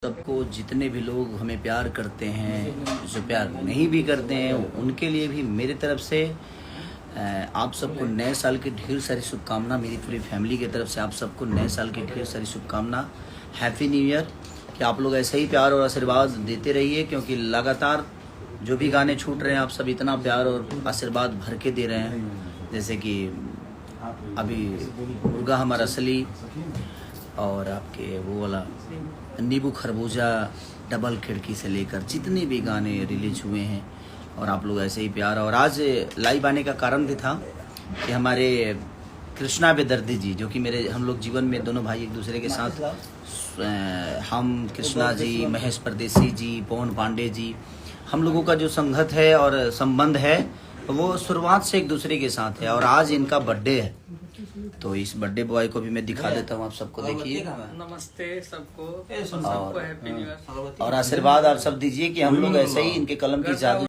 सबको जितने भी लोग हमें प्यार करते हैं, जो प्यार नहीं भी करते हैं, उनके लिए भी मेरी तरफ से आप सबको नए साल की ढेर सारी शुभकामना। मेरी पूरी फैमिली की तरफ से आप सबको नए साल की ढेर सारी शुभकामना। Happy new year. कि आप लोग ऐसे ही प्यार और आशीर्वाद देते रहिए, क्योंकि लगातार जो भी गाने छूट रहे हैं आप सब इतना प्यार और आशीर्वाद भर के दे रहे हैं। जैसे कि अभी मुर्गा हमारा असली और आपके वो वाला नींबू खरबूजा, डबल खिड़की से लेकर जितने भी गाने रिलीज हुए हैं, और आप लोग ऐसे ही प्यार। और आज लाइव आने का कारण भी था कि हमारे कृष्णा बेदर्दी जी, जो कि हम लोग जीवन में दोनों भाई एक दूसरे के साथ, हम कृष्णा जी, महेश परदेसी जी, पवन पांडे जी, हम लोगों का जो संगत है और संबंध है वो शुरुआत से एक दूसरे के साथ है। और आज इनका बर्थडे है, तो इस बर्थडे बॉय को भी मैं दिखा देता हूँ आप सबको। देखिए, नमस्ते सबको हैप्पी न्यू ईयर। और आशीर्वाद आप सब दीजिए कि हम लोग ऐसे ही इनके कलम की जादू